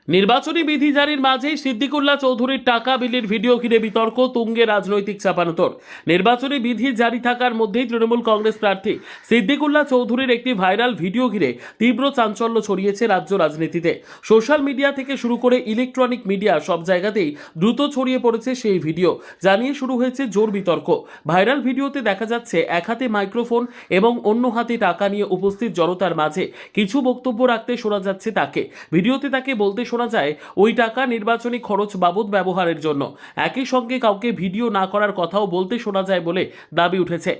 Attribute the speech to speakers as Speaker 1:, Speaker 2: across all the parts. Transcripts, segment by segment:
Speaker 1: নির্বাচনী বিধি জারির মাঝেই সিদ্দিকুল্লাহ চৌধুরীর টাকা বিলির ভিডিও ঘিরে বিতর্ক, তুঙ্গে রাজনৈতিক চাপানোতর। নির্বাচনী বিধি জারি থাকার মধ্যেই তৃণমূল কংগ্রেস প্রার্থী সিদ্দিকুল্লাহ চৌধুরীর একটি ভাইরাল ভিডিও ঘিরে তীব্র চাঞ্চল্য ছড়িয়েছে রাজ্য রাজনীতিতে। সোশ্যাল মিডিয়া থেকে শুরু করে ইলেকট্রনিক মিডিয়া সব জায়গাতেই দ্রুত ছড়িয়ে পড়েছে সেই ভিডিও, জানিয়ে শুরু হয়েছে জোর বিতর্ক। ভাইরাল ভিডিওতে দেখা যাচ্ছে এক হাতে মাইক্রোফোন এবং অন্য হাতে টাকা নিয়ে উপস্থিত জনতার মাঝে কিছু বক্তব্য রাখতে শোনা যাচ্ছে তাকে। ভিডিওতে তাকে বলতে শোনা যায় ওই টাকা নির্বাচনী খরচ বাবদ ব্যবহারের জন্য। একই সঙ্গে কাউকে ভিডিও না করার কথাও বলতে শোনা যায় বলে দাবি উঠেছে।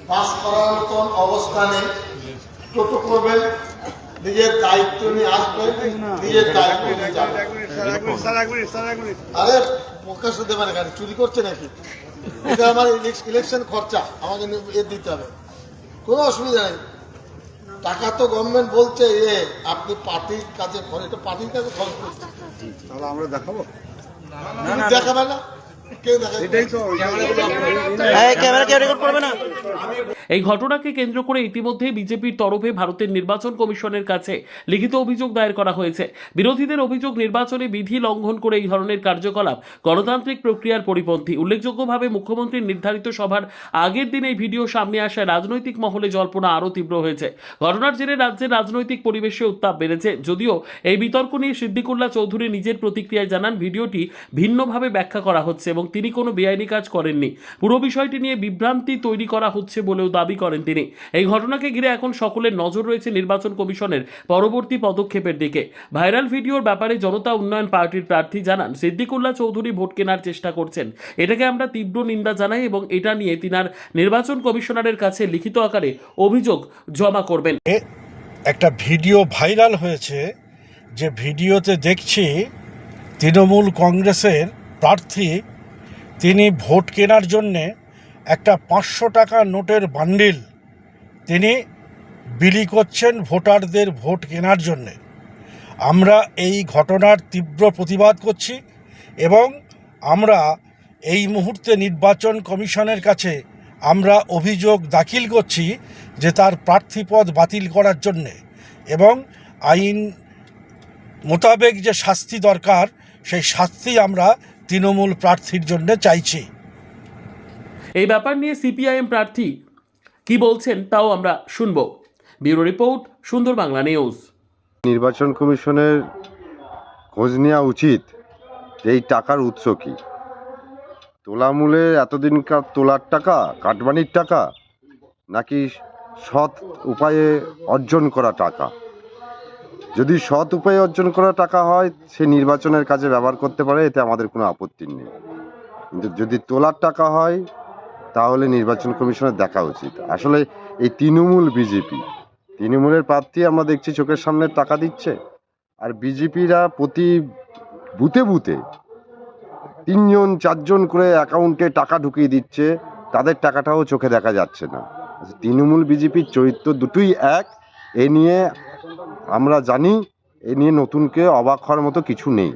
Speaker 2: পাস করার মতন অবস্থানে টোটো করবেন, নিজের দায়িত্ব নিয়ে আসবেন, নিজের দায়িত্ব নিয়ে যাবেন। আরে প্রকাশ দেবেন কেন? চুরি করছে নাকি? এটা আমার ইলেকশন খরচা, আমাকে দিতে হবে, কোনো অসুবিধা নেই। টাকা তো গভর্নমেন্ট বলছে আপনি পার্টির কাছে এটা পার্টির কাছে খরচ করছেন,
Speaker 3: তাহলে আমরা দেখাবো,
Speaker 2: দেখাবে না কেউ
Speaker 1: এই ঘটনাকে কেন্দ্র করে ইতিমধ্যে বিজেপির তরফে ভারতের নির্বাচন কমিশনের কাছে লিখিত অভিযোগ দায়ের করা হয়েছে। বিরোধীদের অভিযোগ, নির্বাচনী বিধি লঙ্ঘন করে এই ধরনের কার্যকলাপ গণতান্ত্রিক প্রক্রিয়ার পরিপন্থী। উল্লেখযোগ্যভাবে মুখ্যমন্ত্রীর নির্ধারিত সভার আগের দিন এই ভিডিও সামনে আসায় রাজনৈতিক মহলে জল্পনা আরও তীব্র হয়েছে। ঘটনার জেরে রাজ্যের রাজনৈতিক পরিবেশে উত্তাপ বেড়েছে। যদিও এই বিতর্ক নিয়ে সিদ্দিকুল্লাহ চৌধুরী নিজের প্রতিক্রিয়ায় জানান, ভিডিওটি ভিন্নভাবে ব্যাখ্যা করা হচ্ছে এবং তিনি কোনো বেআইনি কাজ করেননি। পুরো বিষয়টি নিয়ে বিভ্রান্তি তৈরি করা হচ্ছে বলেও দাবি করেন তিনি। এই ঘটনাকে ঘিরে এখন সকলের নজর রয়েছে নির্বাচন কমিশনের পরবর্তী পদক্ষেপের দিকে। ভাইরাল ভিডিওর ব্যাপারে জনতা উন্নয়ন পার্টির প্রার্থী জানান, সিদ্দিকুল্লাহ চৌধুরী ভোট কেনার চেষ্টা করছেন। এটাকে আমরা তীব্র নিন্দা জানাই এবং এটা নিয়ে তিনার নির্বাচন কমিশনারের কাছে লিখিত আকারে অভিযোগ জমা করবেন।
Speaker 3: একটা ভিডিও ভাইরাল হয়েছে, যে ভিডিওতে দেখছি তৃণমূল কংগ্রেসের প্রার্থী তিনি ভোট কেনার জন্যে একটা 500 টাকা নোটের বান্ডিল তিনি বিলি করছেন ভোটারদের ভোট কেনার জন্যে। আমরা এই ঘটনার তীব্র প্রতিবাদ করছি এবং আমরা এই মুহূর্তে নির্বাচন কমিশনের কাছে আমরা অভিযোগ দাখিল করছি যে তার প্রার্থীপদ বাতিল করার জন্যে এবং আইন মোতাবেক যে শাস্তি দরকার সেই শাস্তি আমরা তৃণমূল প্রার্থীর জন্য চাইছি।
Speaker 1: এই ব্যাপার নিয়ে সিপিআইএম প্রার্থী কি বলছেন তাও আমরা শুনব। ব্যুরো রিপোর্ট, সুন্দর বাংলা নিউজ।
Speaker 4: নির্বাচন কমিশনের খোঁজ নেওয়া উচিত এই টাকার উৎস কি। তোলামূলে এতদিনকার তোলার টাকা, কাটমানির টাকা, নাকি সৎ উপায়ে অর্জন করা টাকা। যদি সৎ উপায়ে অর্জন করা টাকা হয় সে নির্বাচনের কাজে ব্যবহার করতে পারে, এতে আমাদের কোনো আপত্তি নেই। কিন্তু যদি তোলার টাকা হয় তাহলে নির্বাচন কমিশনের দেখা উচিত। আসলে এই তৃণমূলের প্রার্থী আমরা দেখছি চোখের সামনে টাকা দিচ্ছে, আর বিজেপিরা প্রতি বুথে বুথে 3জন 4জন করে অ্যাকাউন্টে টাকা ঢুকিয়ে দিচ্ছে, তাদের টাকাটাও চোখে দেখা যাচ্ছে না। তৃণমূল বিজেপির চরিত্র দুটোই এক, এ নিয়ে আমরা জানি, এ নিয়ে নতুনকে অবাক হওয়ার মতো কিছু নেই।